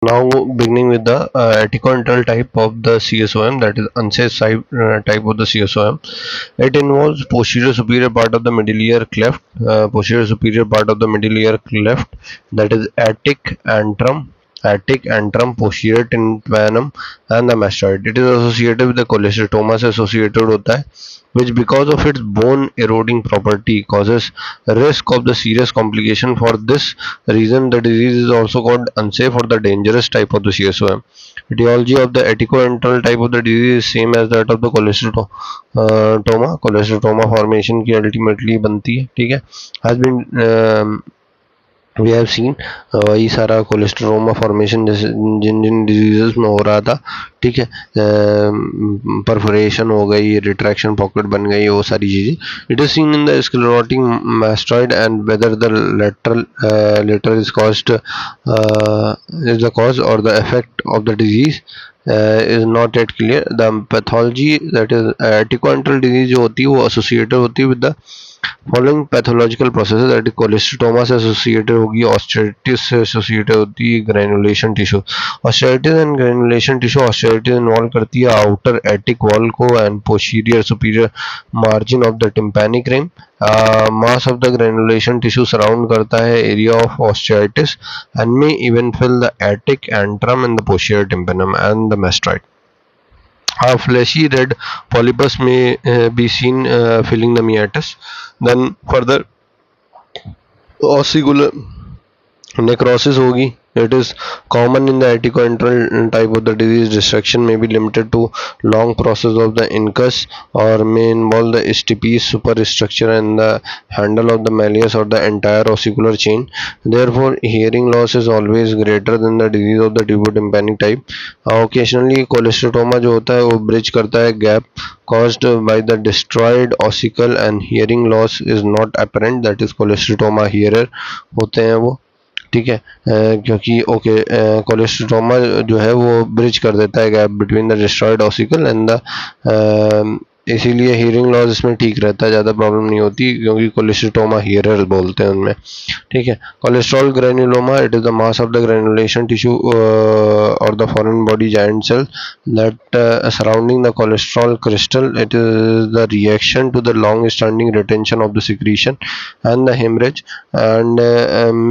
Now beginning with the etiquintal type of the CSOM, that is unsafe type of the CSOM. It involves posterior superior part of the middle ear cleft, posterior superior part of the middle ear cleft, that is attic antrum, posterior tympanum and the mastoid. It is associated with the cholesteatoma से associated होता है, which because of its bone eroding property causes risk of the serious complication. For this reason, the disease is also called unsafe or the dangerous type of the CSOM. Etiology of the etiquintal type of the disease is same as that of the cholesteatoma formation की ultimately बनती है, ठीक है. Has been we have seen वही सारा कोलेस्ट्रोमा formation जैसे जिन जिन diseases में हो रहा था, ठीक है. परफोरेशन हो गई, रिट्रैक्शन पॉकेट बन गई, वो सारी चीज़ें. It is seen in the sclerotic mastoid and whether the latter is caused is the cause or the effect of the disease is not yet clear. The pathology, that is etiquintal disease जो होती है वो associated होती है with the following pathological process, that is cholesteatoma से associated होगी, osteitis से associated होती है granulation tissue. Osteitis and granulation tissue, osteitis involve करती है आउटर एटिक वॉल को and posterior superior margin of the tympanic rim. Mass of the granulation tissue surround करता है area of osteitis and may even fill the attic antrum and the posterior tympanum and the mastoid. A fleshy red polypus may be seen filling the meatus. Then further ossicular necrosis होगी. It is common in the etiquintal type of the disease. Destruction may be limited to long process of the incus or may involve the stipes superstructure and the handle of the malleus or the entire ossicular chain. Therefore, hearing loss is always greater than the disease of the tubulotympanic type. Occasionally, cholesteatoma जो होता है वो bridge करता है gap caused by the destroyed ossicle and hearing loss is not apparent. That is cholesteatoma hearer होते हैं वो, ठीक है. क्योंकि ओके कोलेस्ट्रोमा जो है वो ब्रिज कर देता है gap between the destroyed ossicle and the, इसीलिए हीयरिंग लॉस इसमें ठीक रहता है, ज़्यादा प्रॉब्लम नहीं होती क्योंकि कोलेस्ट्रोमा हियरर बोलते हैं उनमें, ठीक है. Cholesterol granuloma, it is the mass of the granulation tissue और the foreign body giant cell that surrounding the cholesterol crystal. It is the reaction to the long standing retention of the secretion and the hemorrhage and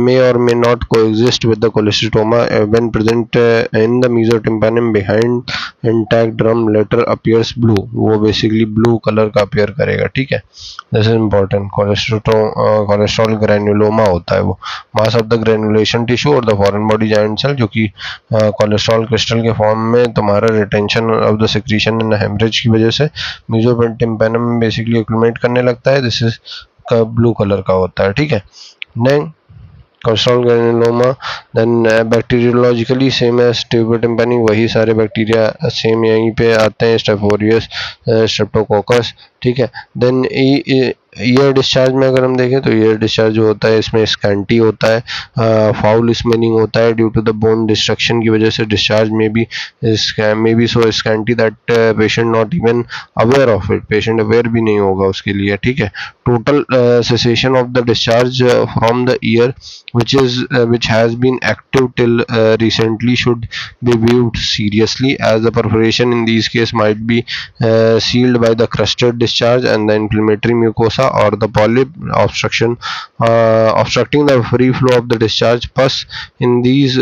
may or may not coexist with the cholesteatoma when present in the mesotympanum behind intact drum later appears blue. वो basically blue color का appear करेगा, ठीक है. This is important. Cholesterol granuloma होता है वो mass of the granulation tissue और the foreign body giant cell जो कि कोलेस्ट्रॉल क्रिस्टल के फॉर्म में तुम्हारा retention of the secretion in haemorrhage की वजह से मेसोटिम्पैनम में बेसिकली एक्यूमुलेट करने लगता है. दिस इज का ब्लू कलर का होता है, ठीक है. Next cholesterol granuloma, then bacteriologically same as tubotympanic, वही सारे बैक्टीरिया सेम यहीं पे आते हैं, स्टेफोरियस स्ट्रेप्टोकोकस, ठीक है. देन ईयर डिस्चार्ज में अगर हम देखें तो ईयर डिस्चार्ज जो होता है इसमें स्कैंटी होता है, फाउल स्मेलिंग होता है due to the bone destruction की वजह से. डिस्चार्ज में भी so scanty that patient not even aware of it, patient aware भी नहीं होगा उसके लिए, ठीक है. Total cessation of the discharge from the ear which has been active till recently should be viewed seriously as the perforation in these cases might be sealed by the crusted discharge and the inflammatory mucosa or the polyp obstructing the free flow of the discharge. Pus in these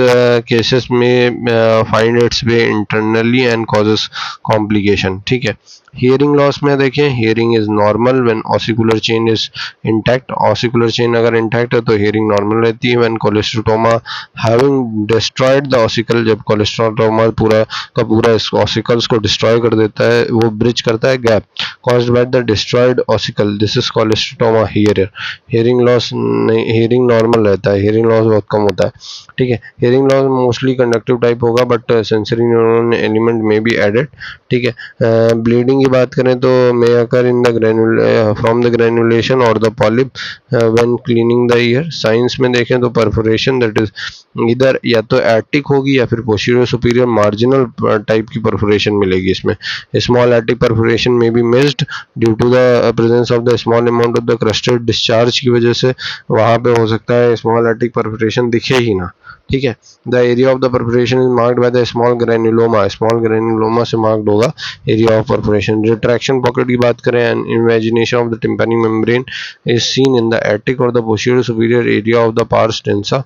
cases may find its way internally and causes complication, ठीक है. Hearing loss में देखें, hearing is normal when ossicular chain is intact. Ossicular chain अगर intact है तो hearing normal रहती है. When cholesteatoma having destroyed the ossicle, जब कोलेस्ट्रोमा पूरा का पूरा इस ऑसिकल्स को डिस्ट्रॉय कर देता है, वो ब्रिज करता है gap caused by the destroyed ossicle, this is cholesteatoma hearer. Hearing loss नहीं, हियरिंग नॉर्मल रहता है, हियरिंग लॉस बहुत कम होता है, ठीक है. Hearing loss mostly conductive type होगा बट सेंसरी न्यूरॉन एलिमेंट में बी एडेड, ठीक है. ब्लीडिंग की बात करें तो may occur in the from the granulation or the polyp when cleaning the ear. Signs में देखें तो परफोरेशन दैट इज इधर या तो एटिक होगी या फिर पोस्टीरियर सुपीरियर मार्जिनल टाइप की परफोरेशन मिलेगी इसमें. स्मॉल एटिक परफोरेशन में be missed due to the presence of the small amount of the crusted discharge की वजह से वहाँ पे हो सकता है स्मॉल एटिक परफोरेशन दिखे ही ना, ठीक है। The area of the perforation is marked by the small granuloma से मार्क्ड होगा area of perforation. Retraction pocket की बात करें, invagination of the tympanic membrane is seen in the attic और the posterior superior area of the pars tensa.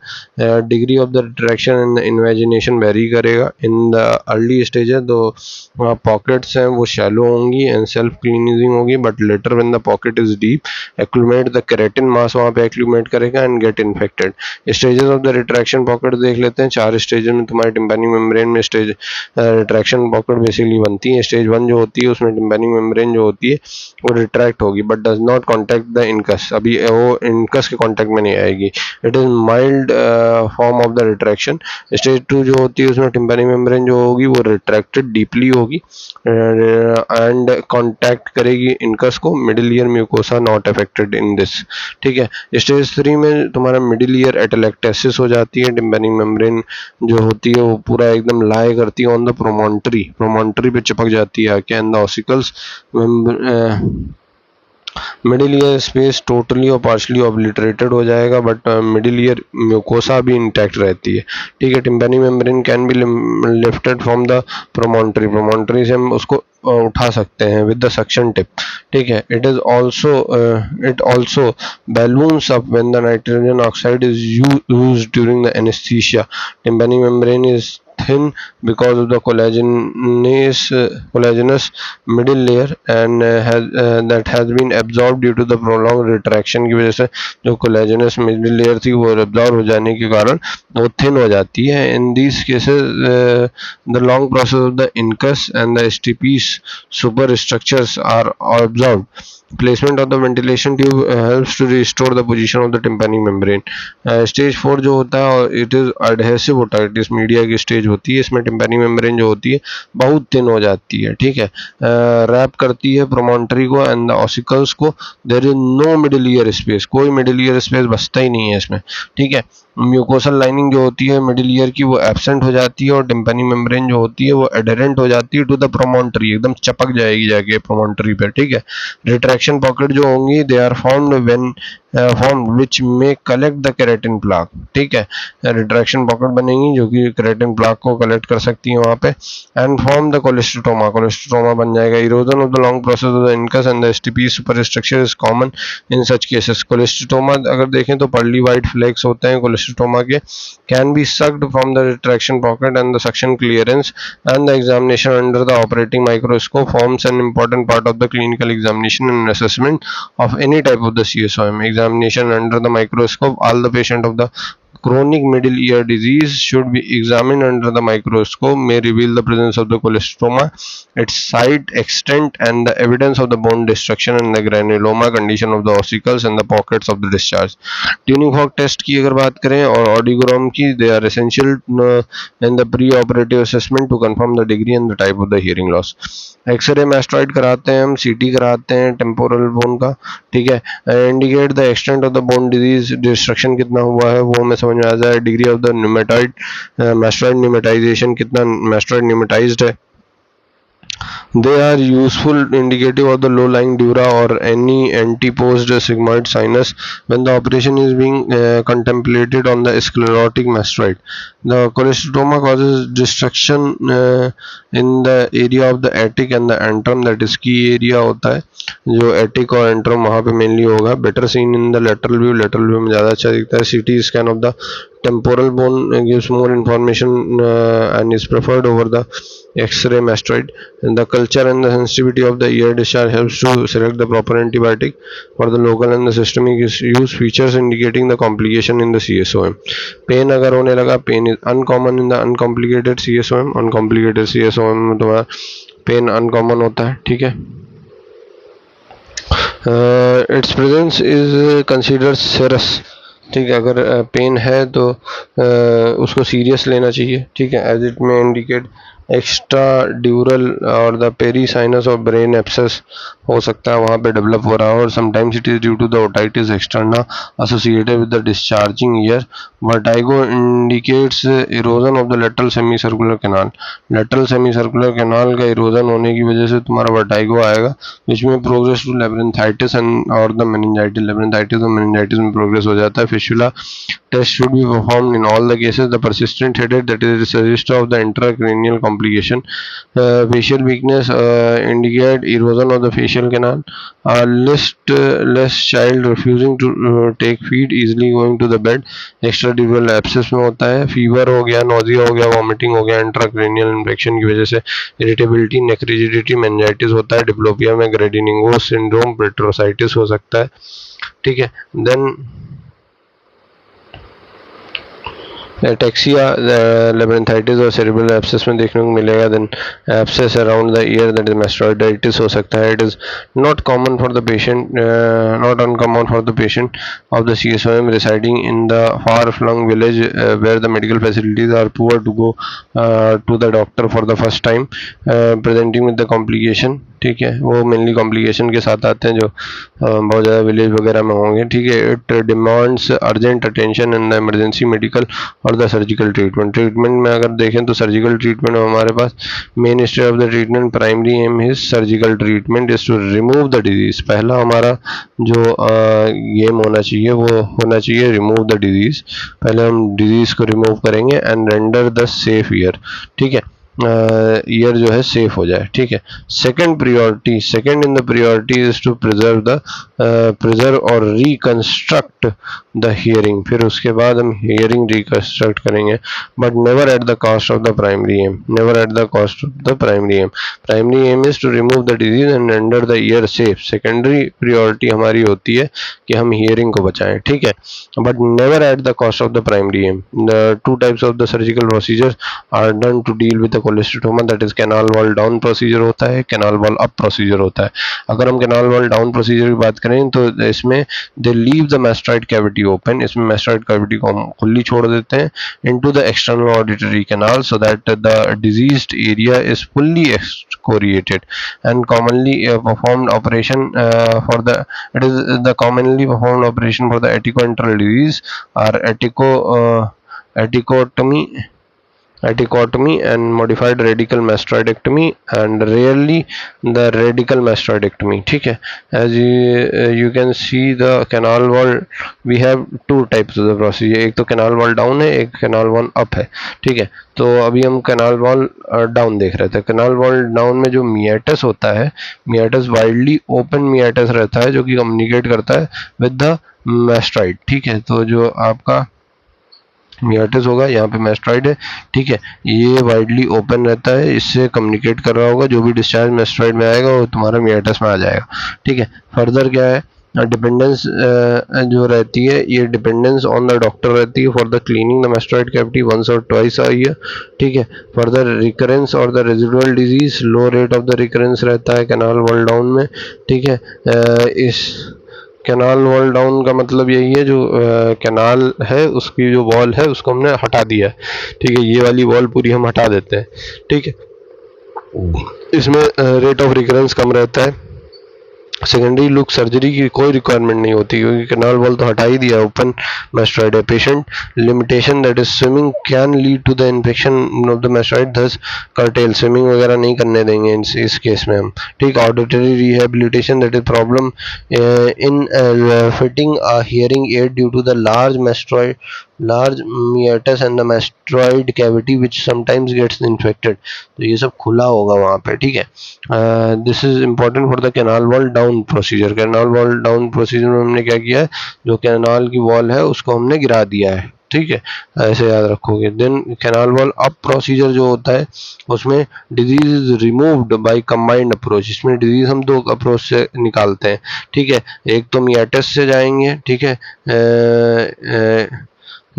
Degree of the retraction and invagination vary करेगा। In the early stage है तो pockets हैं वो shallow होंगी and self cleaning होगी, but later when the pocket is deep accumulate the keratin mass वहाँ पे accumulate करेगा and get infected. Stages of the retraction pocket देख लेते हैं। 4 स्टेजेस में तुम्हारे टिम्पैनिक मेम्ब्रेन में स्टेज रिट्रैक्शन पॉकेट बेसिकली बनती है। स्टेज 1 जो होती है उसमें टिम्पैनिक मेम्ब्रेन जो होती है वो रिट्रैक्ट होगी but does not contact the incus, अभी वो इनकस के कॉन्टैक्ट में नहीं आएगी। It is mild form of the retraction. Stage 2 जो होती है उसमें टिम्पैनिक मेम्ब्रेन जो होगी वो रिट्रैक्टेड डीपली होगी एंड कॉन्टैक्ट करेगी इनकस को। Middle ear mucosa not affected in this, ठीक है। स्टेज 3 में तुम्हारा मिडिल ईयर एटेलेक्टेसिस हो जाती है। टिम्पैनिक मेम्ब्रेन जो होती है वो पूरा एकदम लाई करती है ऑन द प्रोमोंटरी पे चिपक जाती है आके and the ossicles. Middle ear space totally or partially obliterated हो जाएगा बट मिडिल ईयर म्यूकोसा भी इंटैक्ट रहती है, ठीक है। Tympanic membrane can be lifted from the promontory से हम उसको उठा सकते हैं विद द सक्शन टिप, ठीक है। It also balloons up when the nitrogen oxide is used during the anaesthesia. Tympanic membrane is thin because of the collagenous middle layer and that has been absorbed due to the prolonged retraction की वजह से जो collagenous middle layer थी वो absorb हो जाने के कारण वो thin हो जाती है। in these cases the long process of the incus and the stipes superstructures are absorbed। Placement of the ventilation tube helps to restore the position of the tympanic membrane। Stage 4 जो होता है it is adhesive otitis media की stage होती है। इसमें tympanic membrane जो होती है बहुत थिन हो जाती है, ठीक है। रैप करती है प्रोमोंटरी को एंड द ऑसिकल्स को। There is no middle ear space, कोई मिडिल ईयर स्पेस बचता ही नहीं है इसमें, ठीक है। म्यूकोसल लाइनिंग जो होती है मिडिल ईयर की वो एब्सेंट हो जाती है और टिम्पैनिक मेम्ब्रेन जो होती है वो एडहेरेंट हो जाती है टू द प्रोमोंटरी, एकदम चपक जाएगी जाके प्रोमोंटरी पे, ठीक है। रिट्रैक्शन पॉकेट जो होंगी they are found when form which में कलेक्ट द केराटिन प्लाक, ठीक है। रिट्रैक्शन पॉकेट बनेगी जो कि केराटिन प्लाक को कलेक्ट कर सकती है वहाँ पे एंड फॉर्म द कोलेस्ट्रोमा बन जाएगा। Erosion of the long process of the incus and the STP suprastructure is common in such cases. Cholesteatoma अगर देखें तो पर्ली वाइट फ्लैक्स होते हैं कोलेस्ट्रोमा के, can be sucked from the retraction pocket and the suction clearance and the examination under the operating microscope forms an important part of the clinical examination and assessment of any type of the CSOM। Examination under the microscope, all the patient of the chronic middle ear disease should be examined under the microscope may reveal the presence of the cholesteroma, its site, extent and the evidence of the bone destruction and the granuloma condition of the ossicles and the pockets of the discharge। tuning fork test की अगर बात करें और audiogram की, they are essential in the pre-operative assessment to confirm the degree and the type of the hearing loss। X ray mastoid कराते हैं हम, सीटी कराते हैं टेम्पोरल बोन का, ठीक है। Indicate the extent of the bone disease, destruction कितना हुआ है वो हमें समझ में आ जाए। डिग्री ऑफ द न्यूमेटॉइड मैस्ट्रॉइड न्यूमेटाइजेशन, कितना मैस्ट्रॉइड न्यूमेटाइज्ड है। They are useful indicative of the low-lying dura or any anteposed sigmoid sinus when the operation is being contemplated on the sclerotic mastoid। The cholesteatoma causes destruction in the area of the attic and the antrum, that is key area होता है जो attic और antrum वहाँ पे mainly होगा। better seen in the lateral view में ज़्यादा अच्छा दिखता है। CT scan of the temporal bone gives more information and is preferred over the X-ray mastoid। The culture and the sensitivity of the ear discharge helps to select the proper antibiotic for the local and the systemic use। features indicating the complication in the CSOM। pain अगर होने लगा, pain is uncommon in the uncomplicated CSOM। uncomplicated CSOM में तुम्हारा pain uncommon होता है, ठीक है। its presence is considered serious, ठीक है। अगर पेन है तो उसको सीरियस लेना चाहिए, ठीक है। एज इट में इंडिकेट एक्स्ट्रा ड्यूरल और द पेरी साइनस और ब्रेन एब्सेस हो सकता है वहाँ पे डेवलप हो रहा है और sometimes it is due to the otitis externa associated with the discharging ear. Vertigo indicates erosion of the lateral semicircular canal. Lateral semicircular canal का इरोजन होने की वजह से तुम्हारा वर्टाइगो आएगा विच में प्रोग्रेस टू लेब्रेंथाइटिस एंड और the meningitis. Labyrinthitis और मेनिंजाइटिस में प्रोग्रेस हो जाता है। Fistula test should be performed in all the cases. The persistent headache, that is register of the intracranial complication. Facial weakness indicate erosion of the facial canal. Less child refusing to take feed, easily going to the bed. Extradural abscess में होता है. Fever हो गया, nausea हो गया, vomiting हो गया, intracranial infection की वजह से. इरिटेबिलिटी, नेक रिजिडिटी, मेनिंजाइटिस होता है. डिप्लोपिया में ग्रेडिनिंगो सिंड्रोम, पेट्रोसाइटिस हो सकता है. ठीक है. देन एटेक्सिया, लेबरेंथाइटिस और सेरिब्रल एब्सेस में देखने को मिलेगा. Then abscess around the ear, that is mastoiditis हो सकता है. It is not common for the patient, not uncommon for the patient of the CSOM residing in the far-flung village where the medical facilities are poor to go to the doctor for the first time, presenting with the complication. ठीक है, वो mainly complication के साथ आते हैं जो बहुत ज़्यादा विलेज वगैरह में होंगे. ठीक है. It demands urgent attention in the emergency medical और द सर्जिकल ट्रीटमेंट. ट्रीटमेंट में अगर देखें तो सर्जिकल ट्रीटमेंट में हमारे पास main stage of the treatment, primary aim is surgical treatment is to remove the disease. पहला हमारा जो एम होना चाहिए वो होना चाहिए रिमूव द डिजीज. पहले हम डिजीज को रिमूव करेंगे and render the safe year. ठीक है, ईयर जो है सेफ हो जाए. ठीक है. Second priority, second in the priority is to preserve और रिकंस्ट्रक्ट द हियरिंग. फिर उसके बाद हम हियरिंग रिकंस्ट्रक्ट करेंगे, but never at the cost of the primary aim. Never at the cost of the primary aim. Primary aim is to remove the disease and render the ear safe. Secondary priority हमारी होती है कि हम hearing को बचाएं. ठीक है, but never at the cost of the primary aim. The two types of the surgical procedures are done to deal with cholesteatoma, that is canal wall down procedure होता है, कैनाल वॉल अप प्रोसीजर होता है. अगर हम canal wall down procedure की बात करें तो इसमें दे leave the mastoid cavity open. इसमें मैस्टोइड कैविटी को हम खुली छोड़ देते हैं into the external auditory canal so that the diseased area is fully excoriated. And commonly performed operation for the it is the commonly performed operation for the aticoenteral disease are aticotomy and modified radical mastoidectomy and rarely the radical mastoidectomy. ठीक है. As you can see the canal wall, we have two types of the procedure. एक तो canal wall down है, एक canal wall up है. ठीक है. तो अभी हम canal wall down देख रहे थे. canal wall down में जो meatus होता है, meatus widely open meatus रहता है जो कि communicate करता है with the mastoid. ठीक है. तो जो आपका मियाटिस होगा, यहाँ पे मैस्टोइड है. ठीक है, ये वाइडली ओपन रहता है, इससे कम्युनिकेट कर रहा होगा. जो भी डिस्चार्ज मैस्टोइड में आएगा वो तुम्हारा मियाटिस में आ जाएगा. ठीक है. फर्दर क्या है, डिपेंडेंस जो रहती है ये डिपेंडेंस ऑन द डॉक्टर रहती है for the cleaning the mastoid cavity once or twice a year. ठीक है. Further recurrence or the residual disease, low rate of the recurrence रहता है कैनाल वॉल डाउन में. ठीक है. इस कैनाल वॉल डाउन का मतलब यही है, जो कैनाल है उसकी जो वॉल है उसको हमने हटा दिया है. ठीक है, ये वाली वॉल पूरी हम हटा देते हैं. ठीक है. इसमें रेट ऑफ रिकरेंस कम रहता है. सेकेंडरी लुक सर्जरी की कोई रिक्वायरमेंट नहीं होती क्योंकि कैनाल वॉल तो हटा ही दिया, ओपन मैस्टोइड है. Patient limitation, that is swimming can lead to the infection of the mastoid, thus curtail. Swimming वगैरह नहीं करने देंगे इस केस में हम. ठीक. Auditory rehabilitation, that is problem in fitting a hearing aid due to the large meatus and the mastoid cavity which sometimes gets infected. तो ये सब खुला होगा वहाँ पे. ठीक है. This is important for the canal wall down procedure. Canal wall down procedure में हमने क्या किया है, जो कैनाल की वॉल है उसको हमने गिरा दिया है. ठीक है, ऐसे याद रखोगे. Then canal wall up procedure जो होता है उसमें disease is removed by combined approach. इसमें डिजीज हम दो अप्रोच से निकालते हैं. ठीक है. एक तो मियाटिस से जाएंगे. ठीक है.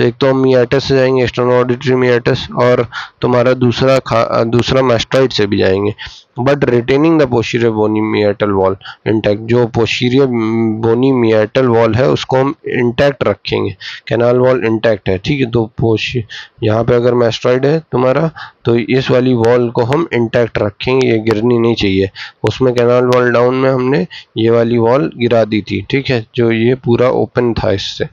एक तो हम मियाटिस से जाएंगे, एक्सटर्नल ऑडिटरी मियाटिस, और तुम्हारा दूसरा मैस्टोइड से भी जाएंगे, but retaining the posterior bony meatal wall intact. जो पोस्टीरियर बोनी मियाटल वॉल है उसको हम इंटैक्ट रखेंगे. कैनाल वॉल इंटैक्ट है. ठीक है. तो यहाँ पे अगर मैस्टोइड है तुम्हारा तो इस वाली वॉल को हम इंटैक्ट रखेंगे, ये गिरनी नहीं चाहिए. उसमें कैनाल वॉल डाउन में हमने ये वाली वॉल गिरा दी थी. ठीक है, जो ये पूरा ओपन था इससे.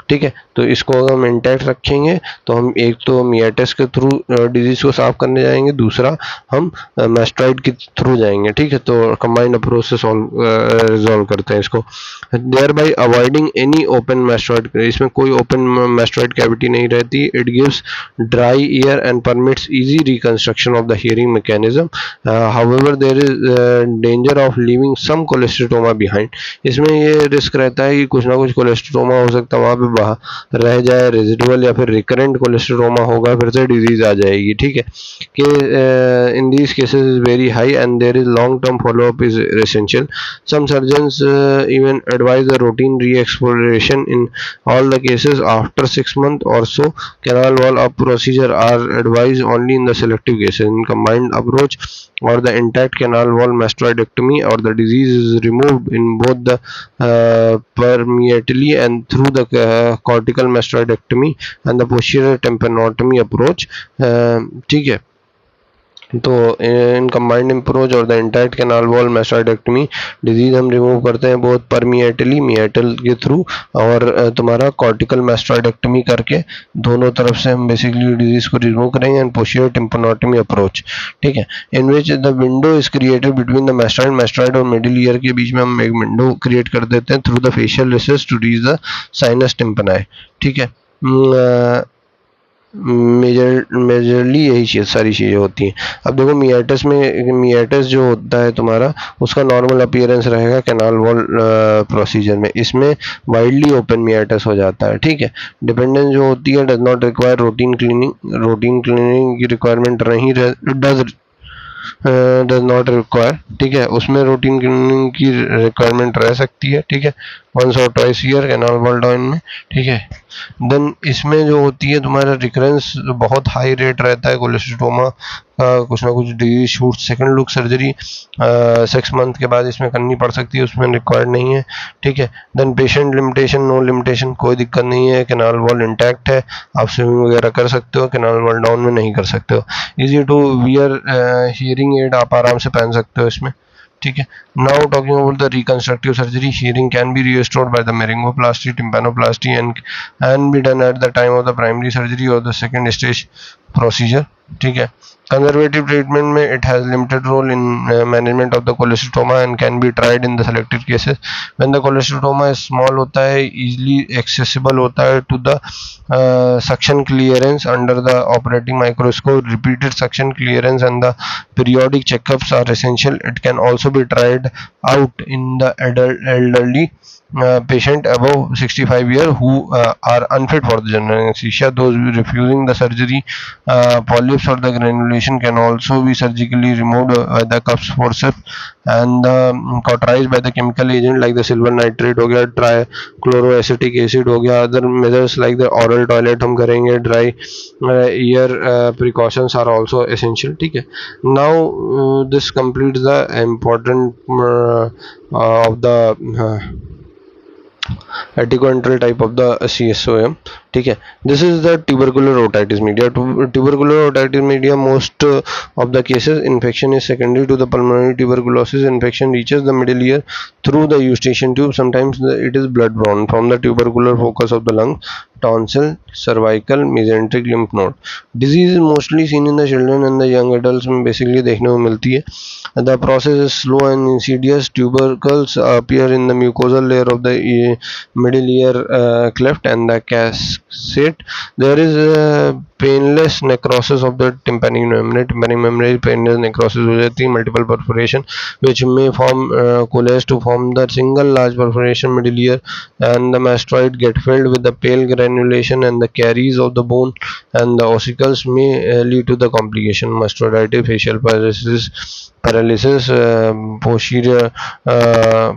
ठीक है. तो इसको अगर हम इंटैक्ट रखेंगे तो हम एक तो मियाटिस के थ्रू डिजीज को साफ करने जाएंगे, दूसरा हम मैस्टोइड की थ्रू जाएंगे, ठीक है। तो कंबाइंड अप्रोच से रिजॉल्व करते हैं इसको। Thereby avoiding any open mastoid, इसमें कोई ओपन मैस्टोइड कैविटी नहीं रहती। It gives dry ear and permits easy reconstruction of the hearing mechanism. However there is danger of leaving some cholesteatoma behind, इसमें ये risk रहता है कि कुछ ना कुछ कोलेस्ट्रोमा हो सकता है वहाँ पे बाहर रह जाए, रेजिडुअल या फिर रिकरेंट कोलेस्ट्रोमा होगा, फिर से डिजीज आ जाएगी, ठीक है। कि in these cases is very high and there is long term follow up is essential. Some surgeons even advise a routine re-exploration in all the cases after 6 months or so. Canal wall up procedure are advised only in the selective cases. In combined approach or the intact canal wall mastoidectomy or the disease is removed in both the permeatally and through the cortical mastoidectomy and the posterior tympanotomy approach, ठीक है। तो in combined approach और the intact canal wall mastoidectomy disease हम remove करते हैं बहुत परमिएटली, मिएटल के through, और तुम्हारा कॉर्टिकल मैस्टोइडेक्टमी करके दोनों तरफ से हम बेसिकली डिजीज को रिमूव करेंगे, एंड पोस्टीरियर टिम्पैनोटमी अप्रोच, ठीक है। In which the window is created between the mastoid और मिडिल ईयर के बीच में हम एक विंडो क्रिएट कर देते हैं through the facial recess to reach the sinus tympani, ठीक है। मेजरली यही सारी चीज़ें होती हैं। अब देखो मियाटस में, मियाटस जो होता है तुम्हारा उसका नॉर्मल अपीयरेंस रहेगा कैनाल वॉल प्रोसीजर में, इसमें वाइडली ओपन मियाटस हो जाता है, ठीक है। डिपेंडेंस जो होती है does not require routine cleaning की रिक्वायरमेंट नहीं डज नॉट रिक्वायर, ठीक है। उसमें रूटीन क्लीनिंग की रिक्वायरमेंट रह सकती है, ठीक है, once or twice ear canal wall down में, ठीक है। देन इसमें जो होती है तुम्हारा रिकरेंस बहुत हाई रेट रहता है कोलेस्ट्रोमा का, कुछ ना कुछ disease shoot second look surgery 6 month के बाद इसमें करनी पड़ सकती है, उसमें रिक्वायर्ड नहीं है, ठीक है। Then patient limitation, no limitation, कोई दिक्कत नहीं है, कैनाल वॉल इंटैक्ट है, आप स्विमिंग वगैरह कर सकते हो, कैनाल वॉल डाउन में नहीं कर सकते हो। Easy to wear hearing aid आप आराम से पहन सकते हो इसमें, ठीक है। Now talking about the reconstructive surgery, hearing can be restored by the myringoplasty, tympanoplasty and be done at the time of the primary surgery और द सेकंड स्टेज प्रोसीजर, ठीक है। कंजर्वेटिव ट्रीटमेंट में it has limited role in management of the cholesteatoma and can be tried in the selected cases when the cholesteatoma small होता है, easily accessible होता है to the suction clearance under the operating microscope. Repeated suction clearance and the periodic checkups are essential. It can also be tried out in the elderly patient above 65 years who are unfit for the general anesthesia. Those refusing the surgery, polyps or the granulation can also be surgically removed by the cups forceps and cauterized by the chemical agent like the silver nitrate हो गया, trichloroacetic acid हो गया, other measures like the aural toilet हम करेंगे, dry ear precautions are also essential, ठीक है। Now this completes the important of the atticoantral type of the CSOM, ठीक है। This is the tubercular otitis media. Tubercular otitis media most of the cases infection is secondary to the pulmonary tuberculosis. Infection reaches the middle ear through the eustachian tube. Sometimes it is blood borne from the tubercular focus of the lung, tonsil, cervical, mesenteric lymph node. Disease is mostly seen in the children and the young adults में basically देखने को मिलती है। The process is slow and insidious. Tubercles appear in the mucosal layer of the middle ear cleft and the cassette. There is painless necrosis of the tympanic membrane. Tympanic membrane painless necrosis हो जाती है, multiple perforation which may form coalesce to form the single large perforation middle ear, and the mastoid get filled with the pale granulation and the caries of the bone and the ossicles may lead to the complication mastoiditis, facial paralysis, posterior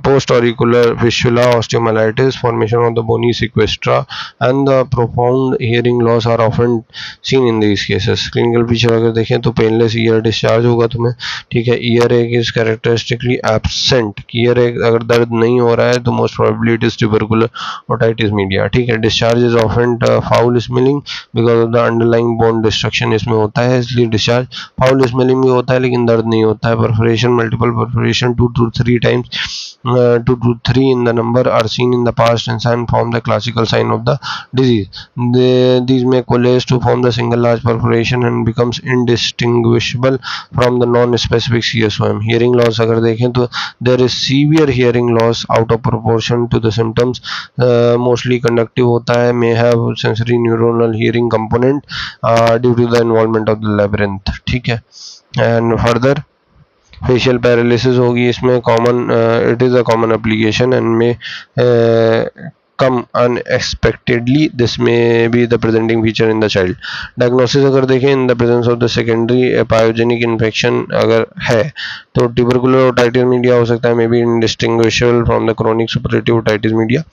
post-auricular fistula, osteomyelitis, formation of the bony sequestra and the profound hearing loss are often seen in these cases. Clinical picture अगर देखें तो painless year discharge होगा तुम्हें, ठीक है। Year एक is characteristically absent, year एक अगर दर्द नहीं हो रहा है तो most probably it is tubercular otitis media, ठीक है। Discharge is often foul smelling because of the underlying bone destruction इसमें होता है, इसलिए डिस्चार्ज फाउल स्मेलिंग भी होता है लेकिन दर्द नहीं होता है, perforation, multiple perforation, 2 to 3 times, 2 to 3 in the number are seen in the past and form the classical sign of the disease. These may coalesce to form the single large perforation and becomes indistinguishable from the non-specific CSOM. Hearing loss अगर देखें तो there is severe hearing loss out of proportion to the symptoms, mostly conductive होता है, may have sensory neuronal hearing component due to the involvement of the labyrinth. ठीक है. And further facial paralysis होगी इसमें common, it is a common application and में come unexpectedly. This may be the presenting feature in the child. Diagnosis अगर देखें in the presence of the secondary pyogenic infection अगर है तो tubercular otitis media हो सकता है, may be indistinguishable from the chronic suppurative otitis media.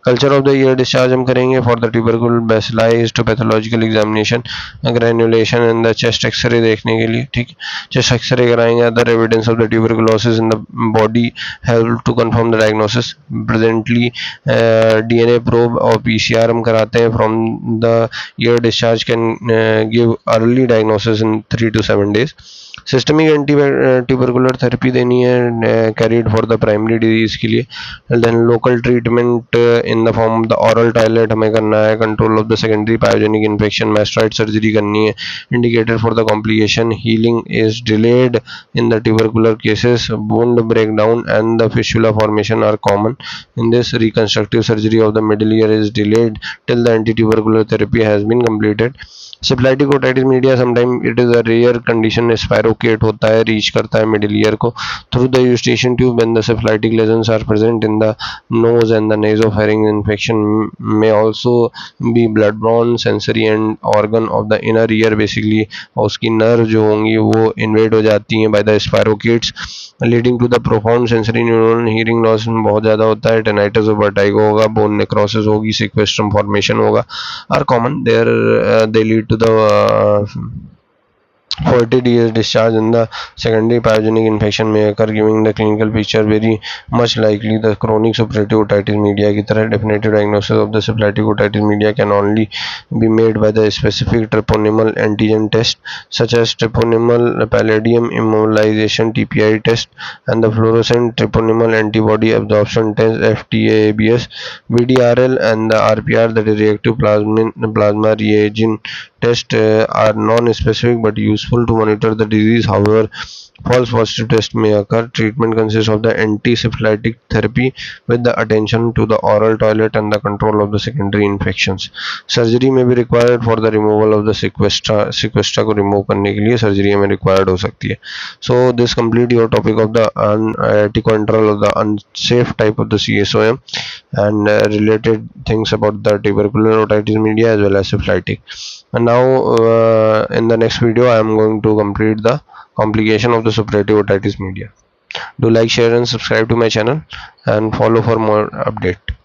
Culture of the ear discharge हम करेंगे for the tubercular bacilli, histopathological examination, granulation and the chest x-ray देखने के लिए. ठीक, chest x-ray कराएंगे. Other evidence of the tuberculosis in the body help to confirm the diagnosis. Presently DNA probe और PCR हम कराते हैं from the ear discharge can give early diagnosis in 3 to 7 days. Systemic anti tubercular therapy देनी है carried for the primary disease के लिए. Then local treatment in the form of the aural toilet हमें करना है. Control of the secondary pyogenic infection, mastoid surgery करनी है. Indicated for the complication, healing is delayed in the tubercular cases, wound breakdown and the fistula formation are common in this. Reconstructive surgery of the middle ear is delayed till the anti tubercular therapy has been completed. Syphilitic otitis media sometime it is a rare condition, spirochete होता है, reach करता है middle ear को through the eustachian tube. When the syphilitic lesions are present in the nose and the nasopharynx infection में also be blood borne sensory and organ of the inner ear. Basically उसकी nerve जो होंगी वो invade हो जाती हैं by the spirochetes leading to the profound sensory neural hearing loss बहुत ज़्यादा होता है. टेनाइटिस और वर्टाइगो होगा, बोन नेक्रोसिस होगी, सिक्वेस्ट्रम फॉर्मेशन होगा, are common there. They lead to the 40 days discharge in the secondary pyogenic infection may occur, giving the clinical picture very much likely the chronic suppurative otitis media की तरह. Definitive diagnosis of the syphilitic otitis media can only be made by the specific treponemial antigen test such as treponemial palladium immobilization TPI test and the fluorescent treponemial antibody absorption test FTABS, VDRL and the RPR, that is reactive plasma reagin test, are non-specific but useful to monitor the disease. However, false positive test may occur. Treatment consists of the anti-syphilitic therapy with the attention to the oral toilet and the control of the secondary infections. Surgery may be required for the removal of the sequestra को remove करने के लिए surgery में required हो सकती है. So this complete your topic of the anti-control of the unsafe type of the CSOM and related things about the tubercular otitis media as well as syphilitic. And now in the next video I am going to complete the complication of the suppurative otitis media. Do like, share and subscribe to my channel and follow for more update.